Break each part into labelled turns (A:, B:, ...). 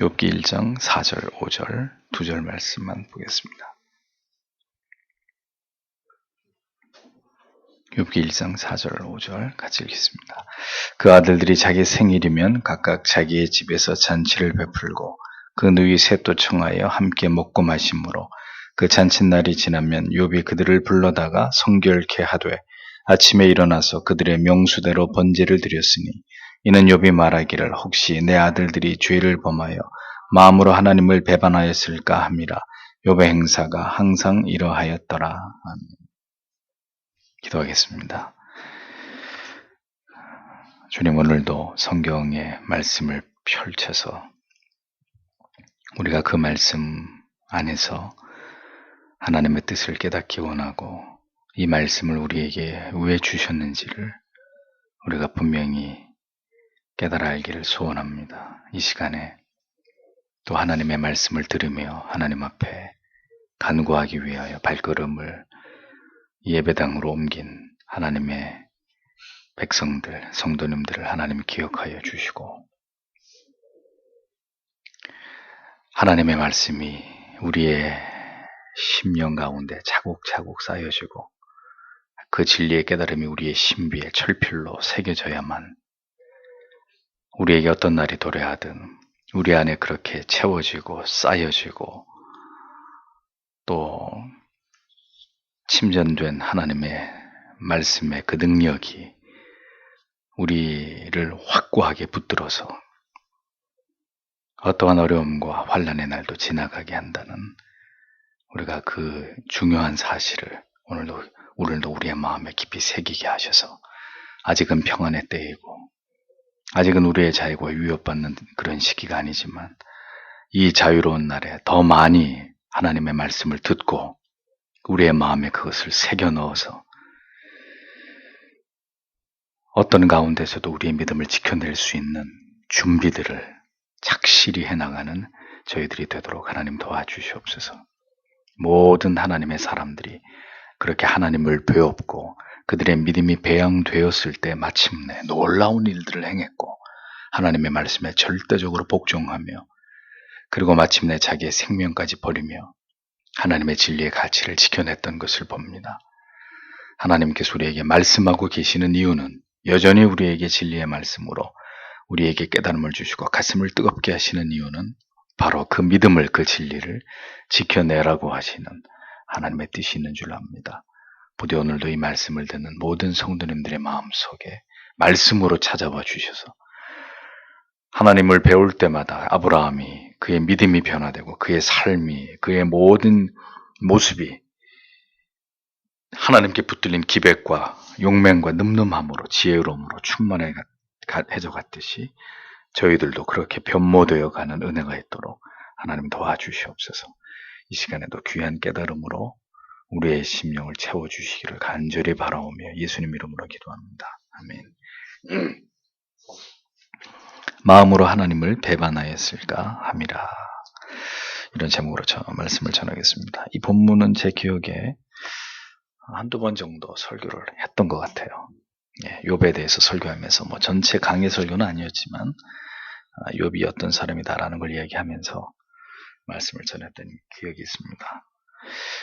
A: 욥기 1장 4절, 5절, 2절 말씀만 보겠습니다. 욥기 1장 4절, 5절 같이 읽겠습니다. 그 아들들이 자기 생일이면 각각 자기의 집에서 잔치를 베풀고 그 누이 셋도 청하여 함께 먹고 마심으로 그 잔칫날이 지나면 욥이 그들을 불러다가 성결케 하되 아침에 일어나서 그들의 명수대로 번제를 드렸으니 이는 욥이 말하기를 혹시 내 아들들이 죄를 범하여 마음으로 하나님을 배반하였을까 함이라. 욥의 행사가 항상 이러하였더라. 아멘. 기도하겠습니다. 주님, 오늘도 성경의 말씀을 펼쳐서 우리가 그 말씀 안에서 하나님의 뜻을 깨닫기 원하고 이 말씀을 우리에게 왜 주셨는지를 우리가 분명히 깨달아 알기를 소원합니다. 이 시간에 또 하나님의 말씀을 들으며 하나님 앞에 간구하기 위하여 발걸음을 예배당으로 옮긴 하나님의 백성들, 성도님들을 하나님 기억하여 주시고 하나님의 말씀이 우리의 심령 가운데 차곡차곡 쌓여지고 그 진리의 깨달음이 우리의 신비에 철필로 새겨져야만 우리에게 어떤 날이 도래하든 우리 안에 그렇게 채워지고 쌓여지고 또 침전된 하나님의 말씀의 그 능력이 우리를 확고하게 붙들어서 어떠한 어려움과 환난의 날도 지나가게 한다는 우리가 그 중요한 사실을 오늘도 우리의 마음에 깊이 새기게 하셔서 아직은 평안의 때이고 아직은 우리의 자유가 위협받는 그런 시기가 아니지만 이 자유로운 날에 더 많이 하나님의 말씀을 듣고 우리의 마음에 그것을 새겨 넣어서 어떤 가운데서도 우리의 믿음을 지켜낼 수 있는 준비들을 착실히 해나가는 저희들이 되도록 하나님 도와주시옵소서. 모든 하나님의 사람들이 그렇게 하나님을 배웠고 그들의 믿음이 배양되었을 때 마침내 놀라운 일들을 행했고 하나님의 말씀에 절대적으로 복종하며 그리고 마침내 자기의 생명까지 버리며 하나님의 진리의 가치를 지켜냈던 것을 봅니다. 하나님께서 우리에게 말씀하고 계시는 이유는 여전히 우리에게 진리의 말씀으로 우리에게 깨달음을 주시고 가슴을 뜨겁게 하시는 이유는 바로 그 믿음을, 그 진리를 지켜내라고 하시는 하나님의 뜻이 있는 줄 압니다. 부디 오늘도 이 말씀을 듣는 모든 성도님들의 마음속에 말씀으로 찾아와 주셔서 하나님을 배울 때마다 아브라함이 그의 믿음이 변화되고 그의 삶이, 그의 모든 모습이 하나님께 붙들린 기백과 용맹과 늠름함으로 지혜로움으로 충만해져 갔듯이 저희들도 그렇게 변모되어 가는 은혜가 있도록 하나님 도와주시옵소서. 이 시간에도 귀한 깨달음으로 우리의 심령을 채워주시기를 간절히 바라오며 예수님 이름으로 기도합니다. 아멘. 마음으로 하나님을 배반하였을까 함이라. 이런 제목으로 말씀을 전하겠습니다. 이 본문은 제 기억에 한두 번 정도 설교를 했던 것 같아요. 욥에 대해서 설교하면서 전체 강의 설교는 아니었지만 욥이 어떤 사람이다라는 걸 이야기하면서 말씀을 전했던 기억이 있습니다.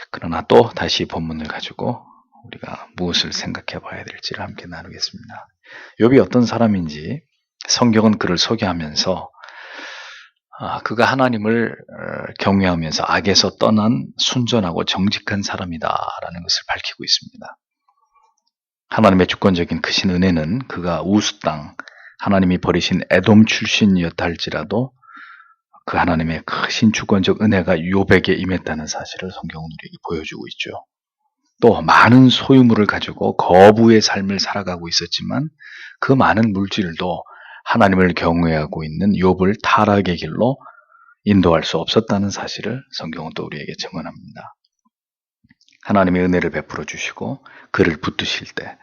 A: 그러나 또 다시 본문을 가지고 우리가 무엇을 생각해 봐야 될지를 함께 나누겠습니다. 욥이 어떤 사람인지 성경은 그를 소개하면서 그가 하나님을 경외하면서 악에서 떠난 순전하고 정직한 사람이다라는 것을 밝히고 있습니다. 하나님의 주권적인 크신 은혜는 그가 우스 땅, 하나님이 버리신 에돔 출신이었다 할지라도 그 하나님의 크신 주권적 은혜가 욥에게 임했다는 사실을 성경은 우리에게 보여주고 있죠. 또 많은 소유물을 가지고 거부의 삶을 살아가고 있었지만 그 많은 물질도 하나님을 경외하고 있는 욥을 타락의 길로 인도할 수 없었다는 사실을 성경은 또 우리에게 증언합니다. 하나님의 은혜를 베풀어 주시고 그를 붙드실 때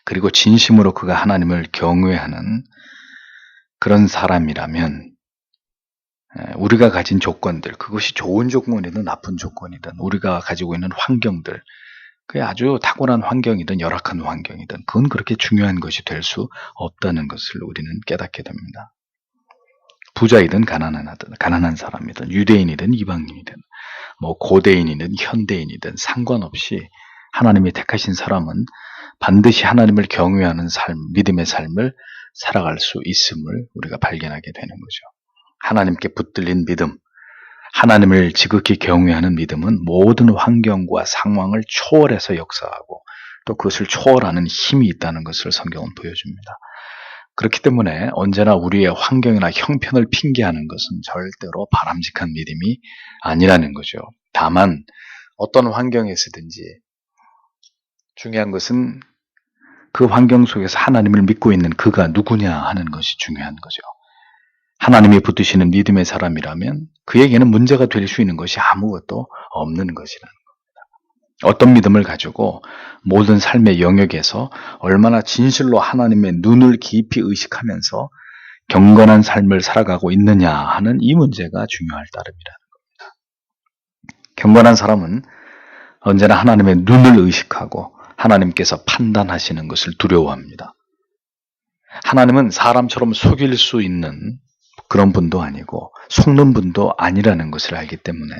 A: 그리고 진심으로 그가 하나님을 경외하는 그런 사람이라면 우리가 가진 조건들, 그것이 좋은 조건이든 나쁜 조건이든 우리가 가지고 있는 환경들, 그게 아주 탁월한 환경이든 열악한 환경이든 그건 그렇게 중요한 것이 될 수 없다는 것을 우리는 깨닫게 됩니다. 부자이든 가난한 사람이든 유대인이든 이방인이든 뭐 고대인이든 현대인이든 상관없이 하나님이 택하신 사람은 반드시 하나님을 경외하는 삶, 믿음의 삶을 살아갈 수 있음을 우리가 발견하게 되는 거죠. 하나님께 붙들린 믿음, 하나님을 지극히 경외하는 믿음은 모든 환경과 상황을 초월해서 역사하고 또 그것을 초월하는 힘이 있다는 것을 성경은 보여줍니다. 그렇기 때문에 언제나 우리의 환경이나 형편을 핑계하는 것은 절대로 바람직한 믿음이 아니라는 거죠. 다만 어떤 환경에서든지 중요한 것은 그 환경 속에서 하나님을 믿고 있는 그가 누구냐 하는 것이 중요한 거죠. 하나님이 붙드시는 믿음의 사람이라면 그에게는 문제가 될 수 있는 것이 아무것도 없는 것이라는 겁니다. 어떤 믿음을 가지고 모든 삶의 영역에서 얼마나 진실로 하나님의 눈을 깊이 의식하면서 경건한 삶을 살아가고 있느냐 하는 이 문제가 중요할 따름이라는 겁니다. 경건한 사람은 언제나 하나님의 눈을 의식하고 하나님께서 판단하시는 것을 두려워합니다. 하나님은 사람처럼 속일 수 있는 그런 분도 아니고 속는 분도 아니라는 것을 알기 때문에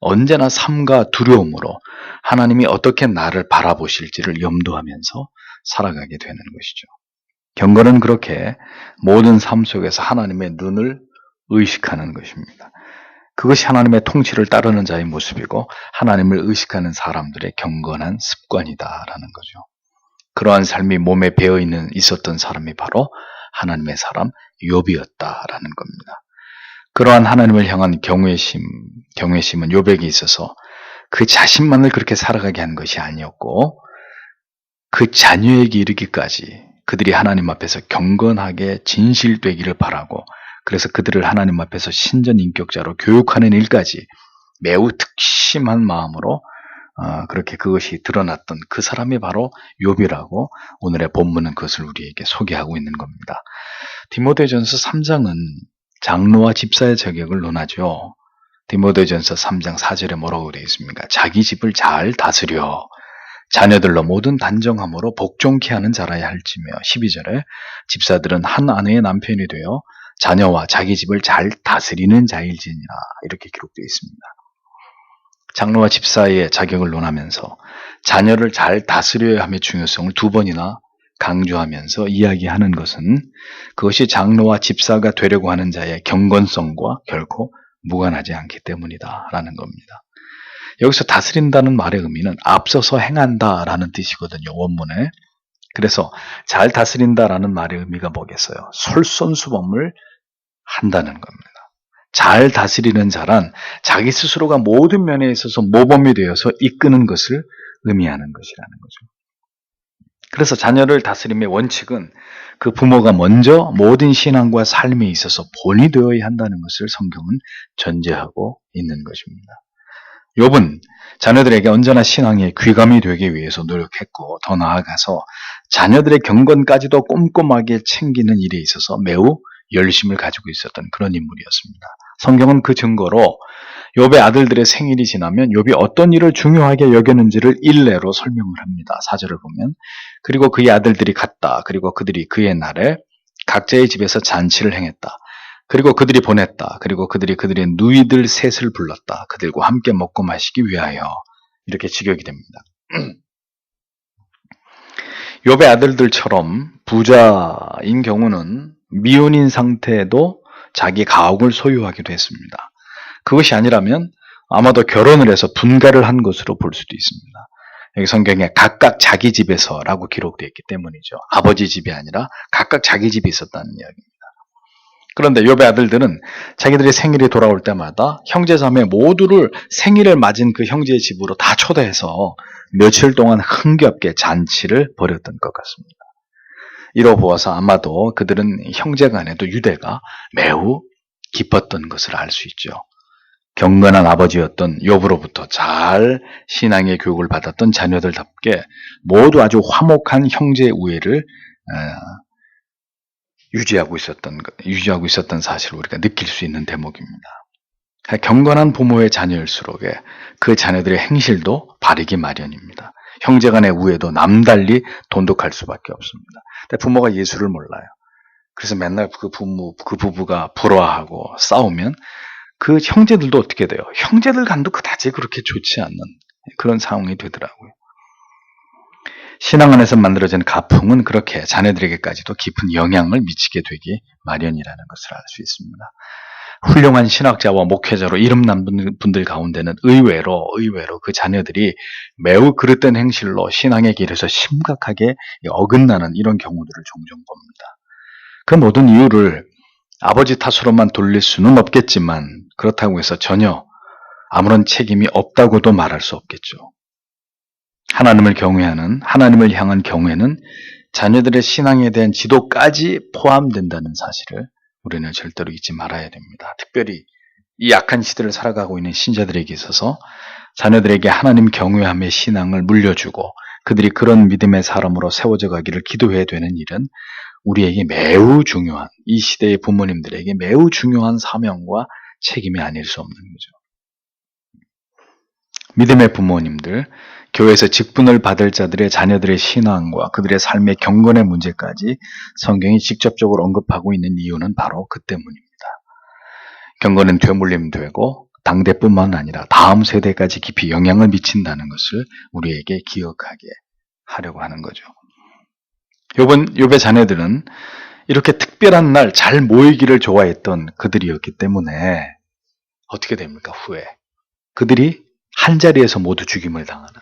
A: 언제나 삶과 두려움으로 하나님이 어떻게 나를 바라보실지를 염두하면서 살아가게 되는 것이죠. 경건은 그렇게 모든 삶 속에서 하나님의 눈을 의식하는 것입니다. 그것이 하나님의 통치를 따르는 자의 모습이고 하나님을 의식하는 사람들의 경건한 습관이다라는 거죠. 그러한 삶이 몸에 배어 있었던 사람이 바로 하나님의 사람 욥이었다라는 겁니다. 그러한 하나님을 향한 경외심은 욥에게 있어서 그 자신만을 그렇게 살아가게 한 것이 아니었고 그 자녀에게 이르기까지 그들이 하나님 앞에서 경건하게 진실되기를 바라고 그래서 그들을 하나님 앞에서 신전인격자로 교육하는 일까지 매우 특심한 마음으로 그렇게 그것이 드러났던 그 사람이 바로 욥이라고 오늘의 본문은 그것을 우리에게 소개하고 있는 겁니다. 디모데전서 3장은 장로와 집사의 자격을 논하죠. 디모데전서 3장 4절에 뭐라고 되어 있습니까? 자기 집을 잘 다스려 자녀들로 모든 단정함으로 복종케 하는 자라야 할지며 12절에 집사들은 한 아내의 남편이 되어 자녀와 자기 집을 잘 다스리는 자일지니라 이렇게 기록되어 있습니다. 장로와 집사의 자격을 논하면서 자녀를 잘 다스려야 함의 중요성을 두 번이나 강조하면서 이야기하는 것은 그것이 장로와 집사가 되려고 하는 자의 경건성과 결코 무관하지 않기 때문이다라는 겁니다. 여기서 다스린다는 말의 의미는 앞서서 행한다라는 뜻이거든요. 원문에. 그래서 잘 다스린다라는 말의 의미가 뭐겠어요? 솔선수범을 한다는 겁니다. 잘 다스리는 자란 자기 스스로가 모든 면에 있어서 모범이 되어서 이끄는 것을 의미하는 것이라는 거죠. 그래서 자녀를 다스림의 원칙은 그 부모가 먼저 모든 신앙과 삶에 있어서 본이 되어야 한다는 것을 성경은 전제하고 있는 것입니다. 욥은 자녀들에게 언제나 신앙에 귀감이 되기 위해서 노력했고 더 나아가서 자녀들의 경건까지도 꼼꼼하게 챙기는 일에 있어서 매우 열심을 가지고 있었던 그런 인물이었습니다. 성경은 그 증거로 욥의 아들들의 생일이 지나면 욥이 어떤 일을 중요하게 여겼는지를 일례로 설명을 합니다. 4절을 보면 그리고 그의 아들들이 갔다. 그리고 그들이 그의 날에 각자의 집에서 잔치를 행했다. 그리고 그들이 보냈다. 그리고 그들이 그들의 누이들 셋을 불렀다. 그들과 함께 먹고 마시기 위하여 이렇게 직역이 됩니다. 욥의 아들들처럼 부자인 경우는 미혼인 상태에도 자기 가옥을 소유하기도 했습니다. 그것이 아니라면 아마도 결혼을 해서 분가를 한 것으로 볼 수도 있습니다. 여기 성경에 각각 자기 집에서라고 기록되어 있기 때문이죠. 아버지 집이 아니라 각각 자기 집이 있었다는 이야기입니다. 그런데 욥의 아들들은 자기들의 생일이 돌아올 때마다 형제자매 모두를 생일을 맞은 그 형제의 집으로 다 초대해서 며칠 동안 흥겹게 잔치를 벌였던 것 같습니다. 이로 보아서 아마도 그들은 형제간에도 유대가 매우 깊었던 것을 알 수 있죠. 경건한 아버지였던 욥으로부터 잘 신앙의 교육을 받았던 자녀들답게 모두 아주 화목한 형제 우애를 유지하고 있었던 사실을 우리가 느낄 수 있는 대목입니다. 경건한 부모의 자녀일수록 그 자녀들의 행실도 바르기 마련입니다. 형제간의 우애도 남달리 돈독할 수밖에 없습니다. 근데 부모가 예수를 몰라요. 그래서 맨날 그 부부가 불화하고 싸우면 그 형제들도 어떻게 돼요? 형제들 간도 그다지 그렇게 좋지 않는 그런 상황이 되더라고요. 신앙 안에서 만들어진 가풍은 그렇게 자녀들에게까지도 깊은 영향을 미치게 되기 마련이라는 것을 알 수 있습니다. 훌륭한 신학자와 목회자로 이름난 분들 가운데는 의외로 그 자녀들이 매우 그릇된 행실로 신앙의 길에서 심각하게 어긋나는 이런 경우들을 종종 봅니다. 그 모든 이유를 아버지 탓으로만 돌릴 수는 없겠지만 그렇다고 해서 전혀 아무런 책임이 없다고도 말할 수 없겠죠. 하나님을 경외하는, 하나님을 향한 경외는 자녀들의 신앙에 대한 지도까지 포함된다는 사실을 우리는 절대로 잊지 말아야 됩니다. 특별히 이 약한 시대를 살아가고 있는 신자들에게 있어서 자녀들에게 하나님 경외함의 신앙을 물려주고 그들이 그런 믿음의 사람으로 세워져 가기를 기도해야 되는 일은 우리에게 매우 중요한, 이 시대의 부모님들에게 매우 중요한 사명과 책임이 아닐 수 없는 거죠. 믿음의 부모님들, 교회에서 직분을 받을 자들의 자녀들의 신앙과 그들의 삶의 경건의 문제까지 성경이 직접적으로 언급하고 있는 이유는 바로 그 때문입니다. 경건은 되물림되고 당대뿐만 아니라 다음 세대까지 깊이 영향을 미친다는 것을 우리에게 기억하게 하려고 하는 거죠. 욥의 자녀들은 이렇게 특별한 날 잘 모이기를 좋아했던 그들이었기 때문에 어떻게 됩니까? 후에 그들이 한자리에서 모두 죽임을 당하는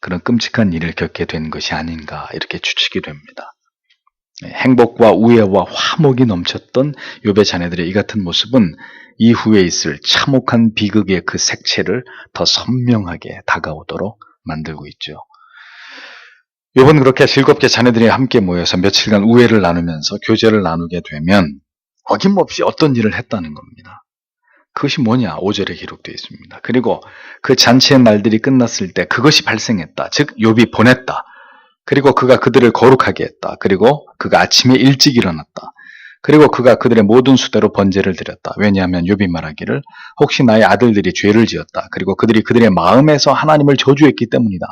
A: 그런 끔찍한 일을 겪게 된 것이 아닌가 이렇게 추측이 됩니다. 행복과 우애와 화목이 넘쳤던 욥의 자녀들의 이 같은 모습은 이후에 있을 참혹한 비극의 그 색채를 더 선명하게 다가오도록 만들고 있죠. 욥은 그렇게 즐겁게 자녀들이 함께 모여서 며칠간 우애를 나누면서 교제를 나누게 되면 어김없이 어떤 일을 했다는 겁니다. 그것이 뭐냐? 5절에 기록되어 있습니다. 그리고 그 잔치의 날들이 끝났을 때 그것이 발생했다. 즉 욥이 보냈다. 그리고 그가 그들을 거룩하게 했다. 그리고 그가 아침에 일찍 일어났다. 그리고 그가 그들의 모든 수대로 번제를 드렸다. 왜냐하면 욥이 말하기를 혹시 나의 아들들이 죄를 지었다. 그리고 그들이 그들의 마음에서 하나님을 저주했기 때문이다.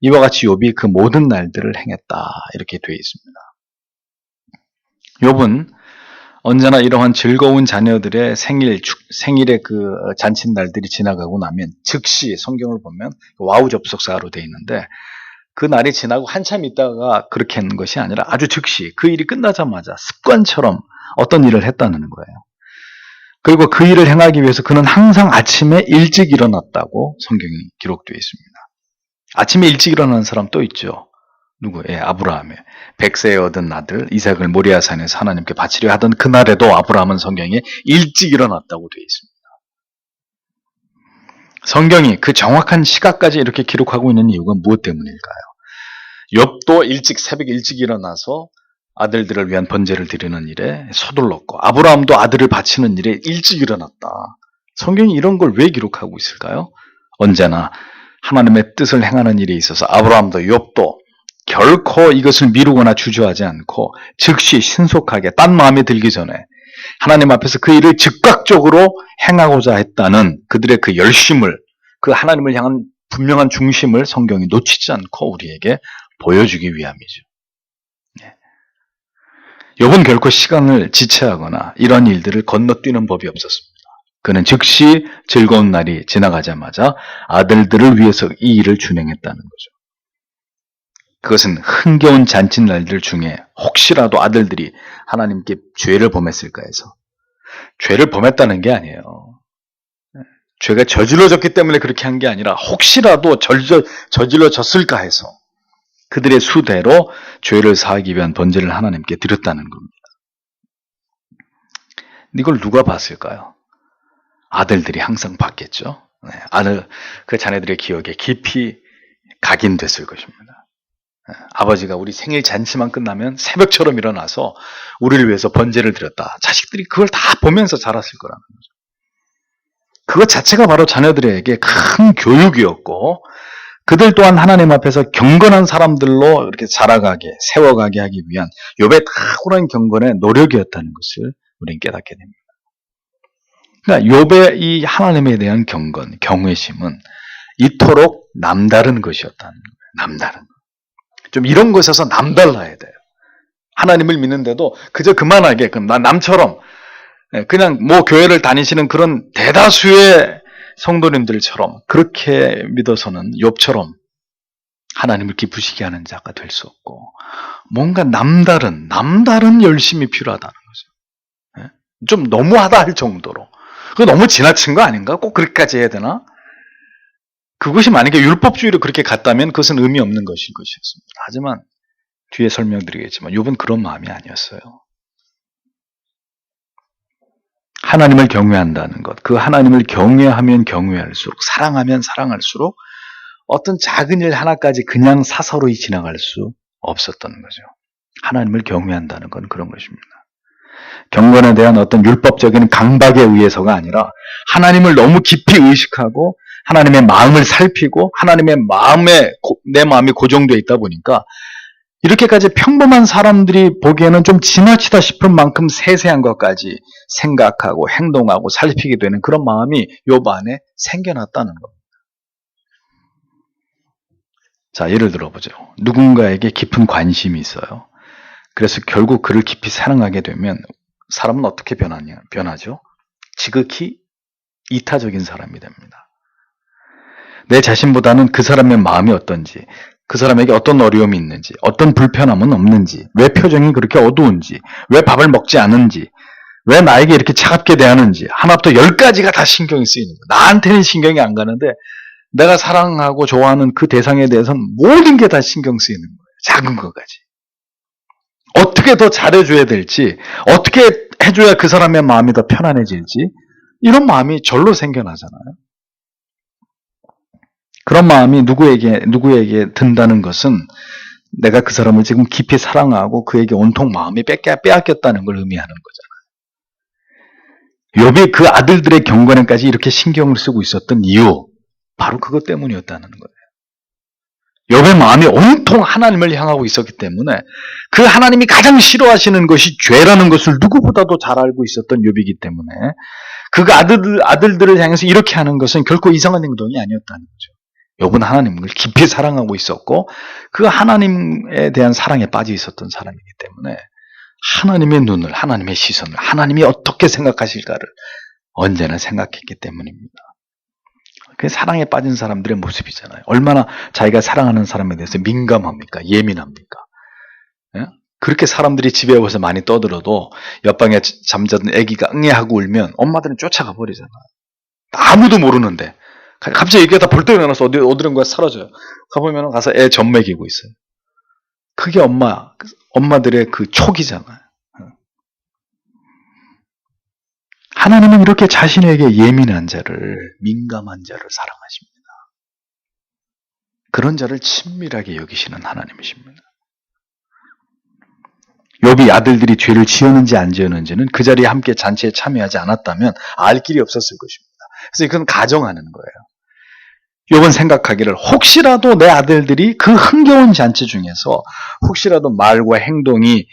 A: 이와 같이 욥이 그 모든 날들을 행했다. 이렇게 되어 있습니다. 욥은 언제나 이러한 즐거운 자녀들의 생일의 그 잔칫날들이 지나가고 나면 즉시 성경을 보면 와우 접속사로 되어 있는데 그 날이 지나고 한참 있다가 그렇게 하는 것이 아니라 아주 즉시 그 일이 끝나자마자 습관처럼 어떤 일을 했다는 거예요. 그리고 그 일을 행하기 위해서 그는 항상 아침에 일찍 일어났다고 성경이 기록되어 있습니다. 아침에 일찍 일어나는 사람 또 있죠. 누구? 아브라함의 100세에 얻은 아들 이삭을 모리아산에서 하나님께 바치려 하던 그날에도 아브라함은 성경에 일찍 일어났다고 되어 있습니다. 성경이 그 정확한 시각까지 이렇게 기록하고 있는 이유가 무엇 때문일까요? 욥도 새벽 일찍 일어나서 아들들을 위한 번제를 드리는 일에 서둘렀고 아브라함도 아들을 바치는 일에 일찍 일어났다. 성경이 이런 걸 왜 기록하고 있을까요? 언제나 하나님의 뜻을 행하는 일에 있어서 아브라함도 욥도 결코 이것을 미루거나 주저하지 않고 즉시 신속하게 딴 마음에 들기 전에 하나님 앞에서 그 일을 즉각적으로 행하고자 했다는 그들의 그 열심을, 그 하나님을 향한 분명한 중심을 성경이 놓치지 않고 우리에게 보여주기 위함이죠. 욥은 결코 시간을 지체하거나 이런 일들을 건너뛰는 법이 없었습니다. 그는 즉시 즐거운 날이 지나가자마자 아들들을 위해서 이 일을 준행했다는 거죠. 그것은 흥겨운 잔칫날들 중에 혹시라도 아들들이 하나님께 죄를 범했을까 해서 죄를 범했다는 게 아니에요. 죄가 저질러졌기 때문에 그렇게 한 게 아니라 혹시라도 저질러졌을까 해서 그들의 수대로 죄를 사하기 위한 번제를 하나님께 드렸다는 겁니다. 이걸 누가 봤을까요? 아들들이 항상 봤겠죠. 그 자녀들의 기억에 깊이 각인됐을 것입니다. 아버지가 우리 생일 잔치만 끝나면 새벽처럼 일어나서 우리를 위해서 번제를 드렸다. 자식들이 그걸 다 보면서 자랐을 거라는 거죠. 그것 자체가 바로 자녀들에게 큰 교육이었고 그들 또한 하나님 앞에서 경건한 사람들로 이렇게 자라가게, 세워가게 하기 위한 욥의 탁월한 경건의 노력이었다는 것을 우리는 깨닫게 됩니다. 그러니까 욥의 이 하나님에 대한 경건, 경외심은 이토록 남다른 것이었다는 거예요. 남다른 것. 좀 이런 것에서 남달라야 돼요. 하나님을 믿는데도 그저 그만하게 남처럼 그냥 뭐 교회를 다니시는 그런 대다수의 성도님들처럼 그렇게 믿어서는 욥처럼 하나님을 기쁘시게 하는 자가 될 수 없고 뭔가 남다른 열심이 필요하다는 거죠. 좀 너무하다 할 정도로. 그거 너무 지나친 거 아닌가? 꼭 그렇게까지 해야 되나? 그것이 만약에 율법주의로 그렇게 갔다면 그것은 의미 없는 것일 것이었습니다. 하지만 뒤에 설명드리겠지만 욥은 그런 마음이 아니었어요. 하나님을 경외한다는 것, 그 하나님을 경외하면 경외할수록, 사랑하면 사랑할수록 어떤 작은 일 하나까지 그냥 사서로이 지나갈 수 없었던 거죠. 하나님을 경외한다는 건 그런 것입니다. 경건에 대한 어떤 율법적인 강박에 의해서가 아니라 하나님을 너무 깊이 의식하고 하나님의 마음을 살피고 하나님의 마음에 내 마음이 고정되어 있다 보니까 이렇게까지 평범한 사람들이 보기에는 좀 지나치다 싶은 만큼 세세한 것까지 생각하고 행동하고 살피게 되는 그런 마음이 욥 안에 생겨났다는 겁니다. 자, 예를 들어보죠. 누군가에게 깊은 관심이 있어요. 그래서 결국 그를 깊이 사랑하게 되면 사람은 어떻게 변하죠? 지극히 이타적인 사람이 됩니다. 내 자신보다는 그 사람의 마음이 어떤지, 그 사람에게 어떤 어려움이 있는지, 어떤 불편함은 없는지, 왜 표정이 그렇게 어두운지, 왜 밥을 먹지 않은지, 왜 나에게 이렇게 차갑게 대하는지 하나부터 10가지가 다 신경이 쓰이는 거예요. 나한테는 신경이 안 가는데 내가 사랑하고 좋아하는 그 대상에 대해서는 모든 게 다 신경 쓰이는 거예요. 작은 것까지. 어떻게 더 잘해줘야 될지, 어떻게 해줘야 그 사람의 마음이 더 편안해질지 이런 마음이 절로 생겨나잖아요. 그런 마음이 누구에게 든다는 것은 내가 그 사람을 지금 깊이 사랑하고 그에게 온통 마음이 빼앗겼다는 걸 의미하는 거잖아요. 욥이 그 아들들의 경건에까지 이렇게 신경을 쓰고 있었던 이유, 바로 그것 때문이었다는 거예요. 욥의 마음이 온통 하나님을 향하고 있었기 때문에 그 하나님이 가장 싫어하시는 것이 죄라는 것을 누구보다도 잘 알고 있었던 욥이기 때문에 그 아들들을 향해서 이렇게 하는 것은 결코 이상한 행동이 아니었다는 거죠. 욥은 하나님을 깊이 사랑하고 있었고 그 하나님에 대한 사랑에 빠져 있었던 사람이기 때문에 하나님의 눈을, 하나님의 시선을, 하나님이 어떻게 생각하실까를 언제나 생각했기 때문입니다. 그게 사랑에 빠진 사람들의 모습이잖아요. 얼마나 자기가 사랑하는 사람에 대해서 민감합니까? 예민합니까? 예? 그렇게 사람들이 집에 와서 많이 떠들어도 옆방에 잠자던 아기가 응애하고 울면 엄마들은 쫓아가 버리잖아요. 아무도 모르는데 갑자기 얘기가 다 벌떡 일어나서 어디론가 사라져요. 가보면 가서 애 젖 먹이고 있어요. 그게 엄마들의 그 촉이잖아요. 하나님은 이렇게 자신에게 예민한 자를, 민감한 자를 사랑하십니다. 그런 자를 친밀하게 여기시는 하나님이십니다. 욥이 아들들이 죄를 지었는지 안 지었는지는 그 자리에 함께 잔치에 참여하지 않았다면 알 길이 없었을 것입니다. 그래서 이건 가정하는 거예요. 욥은 생각하기를 혹시라도 내 아들들이 그 흥겨운 잔치 중에서 혹시라도 말과 행동이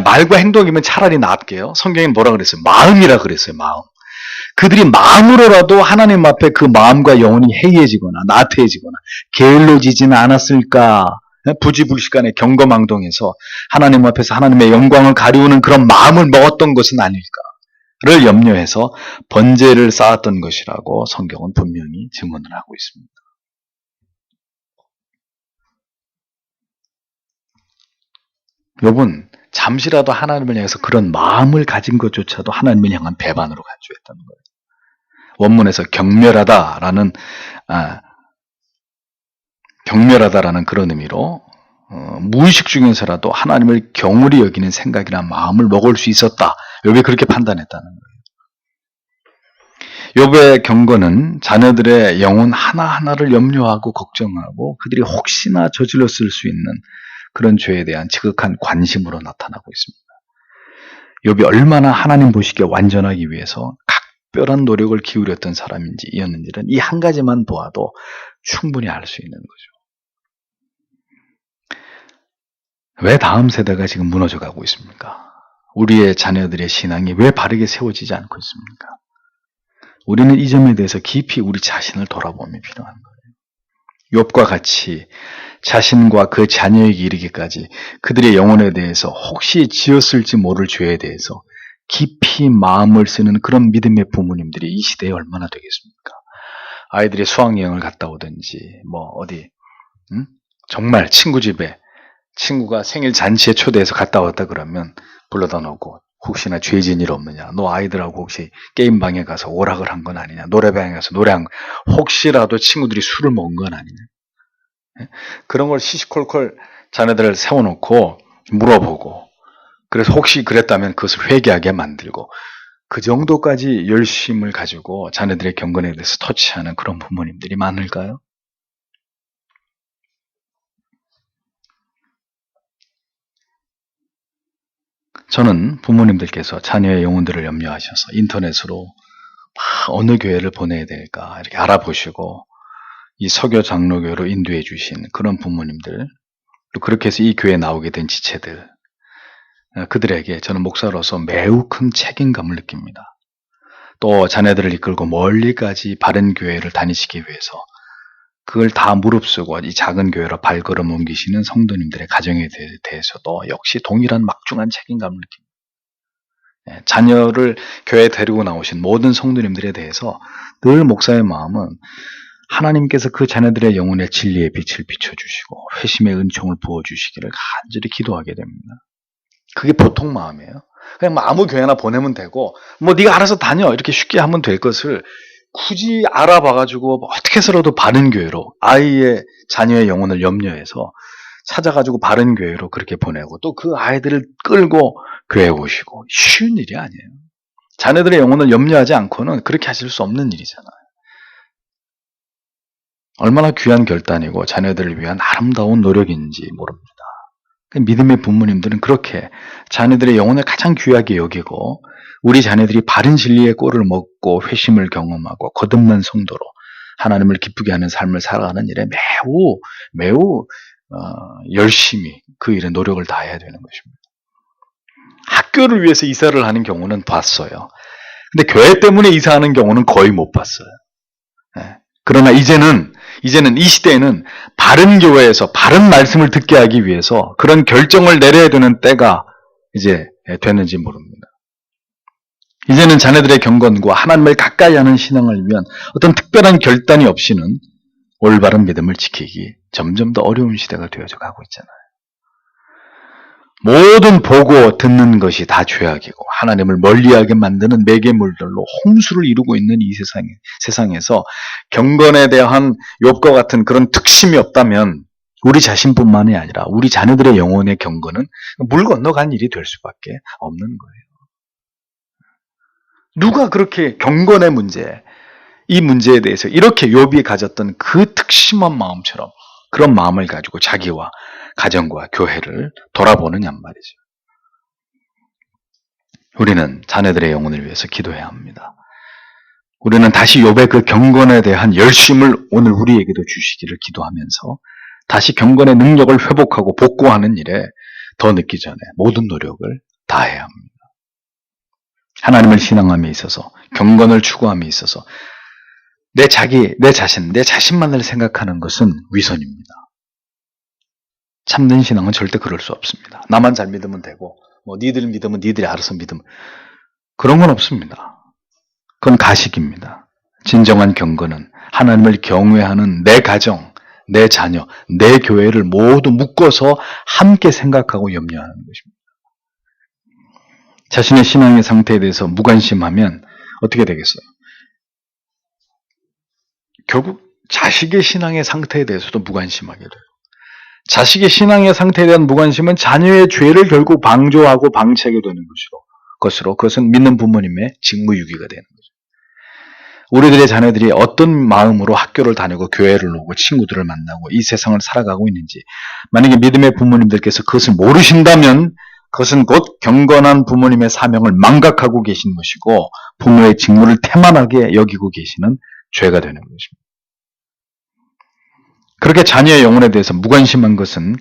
A: 말과 행동이면 차라리 나을게요. 성경에는 뭐라 그랬어요? 마음이라 그랬어요. 마음. 그들이 마음으로라도 하나님 앞에 그 마음과 영혼이 해이해지거나 나태해지거나 게을러지지는 않았을까? 부지불식간의 경거망동에서 하나님 앞에서 하나님의 영광을 가리우는 그런 마음을 먹었던 것은 아닐까를 염려해서 번제를 쌓았던 것이라고 성경은 분명히 증언을 하고 있습니다. 욥은 잠시라도 하나님을 향해서 그런 마음을 가진 것조차도 하나님을 향한 배반으로 간주했다는 거예요. 원문에서 경멸하다라는 그런 의미로 무의식 중에서라도 하나님을 경홀히 여기는 생각이나 마음을 먹을 수 있었다. 욥이 그렇게 판단했다는 거예요. 욥의 경건은 자녀들의 영혼 하나하나를 염려하고 걱정하고 그들이 혹시나 저질렀을 수 있는 그런 죄에 대한 지극한 관심으로 나타나고 있습니다. 욥이 얼마나 하나님 보시기에 완전하기 위해서 각별한 노력을 기울였던 사람이었는지는 이 한 가지만 보아도 충분히 알 수 있는 거죠. 왜 다음 세대가 지금 무너져가고 있습니까? 우리의 자녀들의 신앙이 왜 바르게 세워지지 않고 있습니까? 우리는 이 점에 대해서 깊이 우리 자신을 돌아보면 필요한 거예요. 욥과 같이 자신과 그 자녀에게 이르기까지 그들의 영혼에 대해서 혹시 지었을지 모를 죄에 대해서 깊이 마음을 쓰는 그런 믿음의 부모님들이 이 시대에 얼마나 되겠습니까? 아이들이 수학여행을 갔다 오든지 어디 정말 친구 집에 친구가 생일 잔치에 초대해서 갔다 왔다 그러면 불러다 놓고 혹시나 죄진 일 없느냐, 너 아이들하고 혹시 게임방에 가서 오락을 한 건 아니냐, 노래방에 가서 노래한 거, 혹시라도 친구들이 술을 먹은 건 아니냐, 그런 걸 시시콜콜 자네들을 세워놓고 물어보고, 그래서 혹시 그랬다면 그것을 회개하게 만들고, 그 정도까지 열심을 가지고 자네들의 경건에 대해서 터치하는 그런 부모님들이 많을까요? 저는 부모님들께서 자녀의 영혼들을 염려하셔서 인터넷으로 어느 교회를 보내야 될까 이렇게 알아보시고 이 서교 장로교로 인도해 주신 그런 부모님들, 또 그렇게 해서 이 교회에 나오게 된 지체들, 그들에게 저는 목사로서 매우 큰 책임감을 느낍니다. 또 자녀들을 이끌고 멀리까지 바른 교회를 다니시기 위해서 그걸 다 무릅쓰고 이 작은 교회로 발걸음 옮기시는 성도님들의 가정에 대해서도 역시 동일한 막중한 책임감을 느낍니다. 자녀를 교회에 데리고 나오신 모든 성도님들에 대해서 늘 목사의 마음은 하나님께서 그 자녀들의 영혼의 진리의 빛을 비춰주시고 회심의 은총을 부어주시기를 간절히 기도하게 됩니다. 그게 보통 마음이에요. 그냥 아무 교회나 보내면 되고 네가 알아서 다녀 이렇게 쉽게 하면 될 것을 굳이 알아봐가지고 어떻게 해서라도 바른 교회로 아이의 자녀의 영혼을 염려해서 찾아가지고 바른 교회로 그렇게 보내고 또 그 아이들을 끌고 교회에 오시고 쉬운 일이 아니에요. 자녀들의 영혼을 염려하지 않고는 그렇게 하실 수 없는 일이잖아요. 얼마나 귀한 결단이고 자녀들을 위한 아름다운 노력인지 모릅니다. 믿음의 부모님들은 그렇게 자녀들의 영혼을 가장 귀하게 여기고 우리 자녀들이 바른 진리의 꼴을 먹고 회심을 경험하고 거듭난 성도로 하나님을 기쁘게 하는 삶을 살아가는 일에 매우 열심히 그 일에 노력을 다해야 되는 것입니다. 학교를 위해서 이사를 하는 경우는 봤어요. 근데 교회 때문에 이사하는 경우는 거의 못 봤어요. 그러나 이제는 이 시대에는 바른 교회에서 바른 말씀을 듣게 하기 위해서 그런 결정을 내려야 되는 때가 이제 됐는지 모릅니다. 이제는 자녀들의 경건과 하나님을 가까이 하는 신앙을 위한 어떤 특별한 결단이 없이는 올바른 믿음을 지키기 점점 더 어려운 시대가 되어져 가고 있잖아요. 모든 보고 듣는 것이 다 죄악이고 하나님을 멀리하게 만드는 매개물들로 홍수를 이루고 있는 이 세상에서 경건에 대한 욥과 같은 그런 특심이 없다면 우리 자신뿐만이 아니라 우리 자녀들의 영혼의 경건은 물 건너간 일이 될 수밖에 없는 거예요. 누가 그렇게 경건의 문제, 이 문제에 대해서 이렇게 욥이 가졌던 그 특심한 마음처럼 그런 마음을 가지고 자기와 가정과 교회를 돌아보느냔 말이죠. 우리는 자녀들의 영혼을 위해서 기도해야 합니다. 우리는 다시 욥의 그 경건에 대한 열심을 오늘 우리에게도 주시기를 기도하면서 다시 경건의 능력을 회복하고 복구하는 일에 더 늦기 전에 모든 노력을 다해야 합니다. 하나님을 신앙함에 있어서 경건을 추구함에 있어서 내 자신만을 생각하는 것은 위선입니다. 참된 신앙은 절대 그럴 수 없습니다. 나만 잘 믿으면 되고 니들 믿으면 니들이 알아서 믿으면 그런 건 없습니다. 그건 가식입니다. 진정한 경건은 하나님을 경외하는 내 가정, 내 자녀, 내 교회를 모두 묶어서 함께 생각하고 염려하는 것입니다. 자신의 신앙의 상태에 대해서 무관심하면 어떻게 되겠어요? 결국 자식의 신앙의 상태에 대해서도 무관심하게 돼요. 자식의 신앙의 상태에 대한 무관심은 자녀의 죄를 결국 방조하고 방치하게 되는 것으로 그것은 믿는 부모님의 직무유기가 되는 거죠. 우리들의 자녀들이 어떤 마음으로 학교를 다니고 교회를 오고 친구들을 만나고 이 세상을 살아가고 있는지 만약에 믿음의 부모님들께서 그것을 모르신다면 그것은 곧 경건한 부모님의 사명을 망각하고 계신 것이고 부모의 직무를 태만하게 여기고 계시는 죄가 되는 것입니다. 그렇게 자녀의 영혼에 대해서 무관심한 것은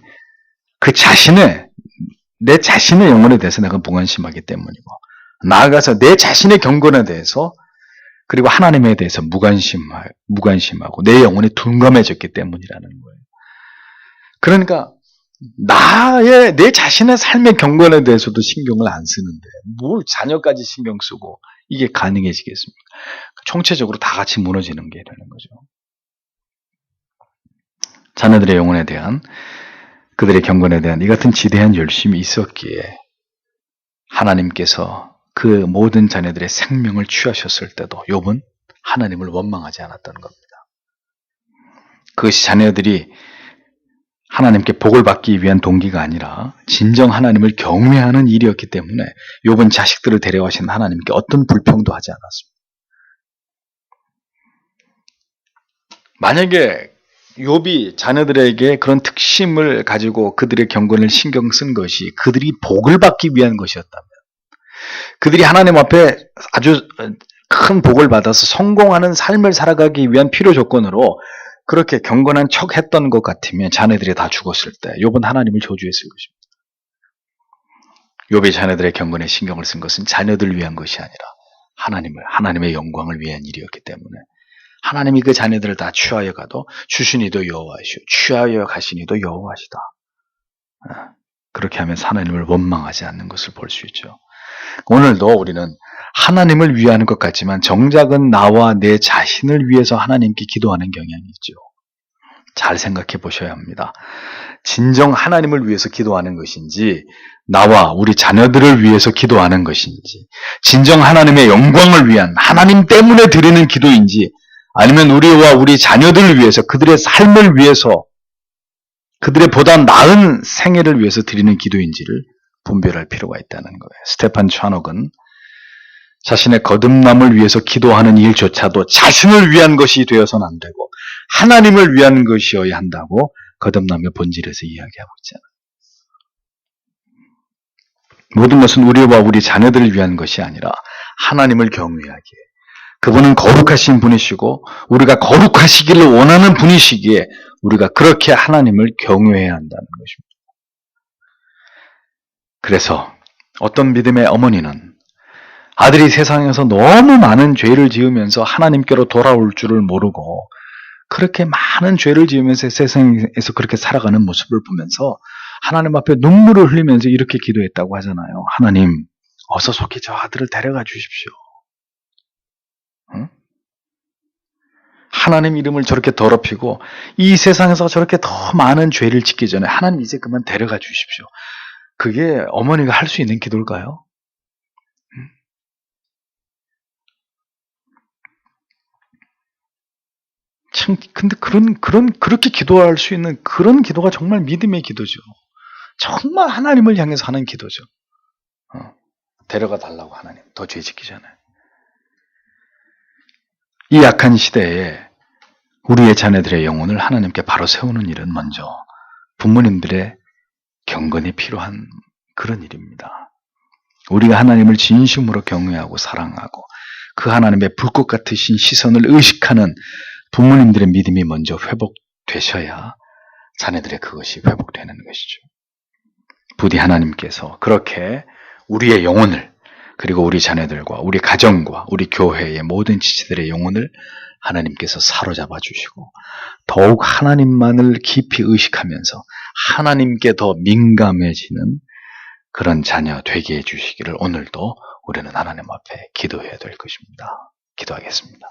A: 내 자신의 영혼에 대해서 내가 무관심하기 때문이고 나아가서 내 자신의 경건에 대해서 그리고 하나님에 대해서 무관심하고 내 영혼이 둔감해졌기 때문이라는 거예요. 그러니까 내 자신의 삶의 경건에 대해서도 신경을 안 쓰는데 뭘 자녀까지 신경 쓰고 이게 가능해지겠습니까? 총체적으로 다 같이 무너지는 게 되는 거죠. 자녀들의 영혼에 대한, 그들의 경건에 대한 이 같은 지대한 열심이 있었기에 하나님께서 그 모든 자녀들의 생명을 취하셨을 때도 욥은 하나님을 원망하지 않았던 겁니다. 그것이 자녀들이 하나님께 복을 받기 위한 동기가 아니라 진정 하나님을 경외하는 일이었기 때문에 욥은 자식들을 데려가신 하나님께 어떤 불평도 하지 않았습니다. 만약에 욥이 자녀들에게 그런 특심을 가지고 그들의 경건을 신경 쓴 것이 그들이 복을 받기 위한 것이었다면, 그들이 하나님 앞에 아주 큰 복을 받아서 성공하는 삶을 살아가기 위한 필요 조건으로 그렇게 경건한 척 했던 것 같으면 자녀들이 다 죽었을 때 욥은 하나님을 저주했을 것입니다. 욥이 자녀들의 경건에 신경을 쓴 것은 자녀들을 위한 것이 아니라 하나님의 영광을 위한 일이었기 때문에 하나님이 그 자녀들을 다 취하여 가도 주시니도 여호와시오, 취하여 가시니도 여호와시다. 그렇게 하면 하나님을 원망하지 않는 것을 볼 수 있죠. 오늘도 우리는 하나님을 위하는 것 같지만 정작은 나와 내 자신을 위해서 하나님께 기도하는 경향이 있죠. 잘 생각해 보셔야 합니다. 진정 하나님을 위해서 기도하는 것인지, 나와 우리 자녀들을 위해서 기도하는 것인지, 진정 하나님의 영광을 위한, 하나님 때문에 드리는 기도인지, 아니면 우리와 우리 자녀들을 위해서, 그들의 삶을 위해서, 그들의 보다 나은 생애를 위해서 드리는 기도인지를 분별할 필요가 있다는 거예요. 스테판 차녹은 자신의 거듭남을 위해서 기도하는 일조차도 자신을 위한 것이 되어서는 안 되고 하나님을 위한 것이어야 한다고 거듭남의 본질에서 이야기하고 있잖아요. 모든 것은 우리와 우리 자녀들을 위한 것이 아니라 하나님을 경외하기에, 그분은 거룩하신 분이시고 우리가 거룩하시기를 원하는 분이시기에 우리가 그렇게 하나님을 경외해야 한다는 것입니다. 그래서 어떤 믿음의 어머니는 아들이 세상에서 너무 많은 죄를 지으면서 하나님께로 돌아올 줄을 모르고 그렇게 많은 죄를 지으면서 세상에서 그렇게 살아가는 모습을 보면서 하나님 앞에 눈물을 흘리면서 이렇게 기도했다고 하잖아요. 하나님, 어서 속히 저 아들을 데려가 주십시오. 응? 하나님 이름을 저렇게 더럽히고 이 세상에서 저렇게 더 많은 죄를 짓기 전에 하나님 이제 그만 데려가 주십시오. 그게 어머니가 할 수 있는 기도일까요? 참, 근데 그렇게 기도할 수 있는 그런 기도가 정말 믿음의 기도죠. 정말 하나님을 향해서 하는 기도죠. 데려가 달라고 하나님, 더 죄 짓기 전에. 이 약한 시대에 우리의 자녀들의 영혼을 하나님께 바로 세우는 일은 먼저 부모님들의 경건이 필요한 그런 일입니다. 우리가 하나님을 진심으로 경외하고 사랑하고 그 하나님의 불꽃 같으신 시선을 의식하는 부모님들의 믿음이 먼저 회복되셔야 자녀들의 그것이 회복되는 것이죠. 부디 하나님께서 그렇게 우리의 영혼을, 그리고 우리 자녀들과 우리 가정과 우리 교회의 모든 지체들의 영혼을 하나님께서 사로잡아 주시고 더욱 하나님만을 깊이 의식하면서 하나님께 더 민감해지는 그런 자녀 되게 해주시기를 오늘도 우리는 하나님 앞에 기도해야 될 것입니다. 기도하겠습니다.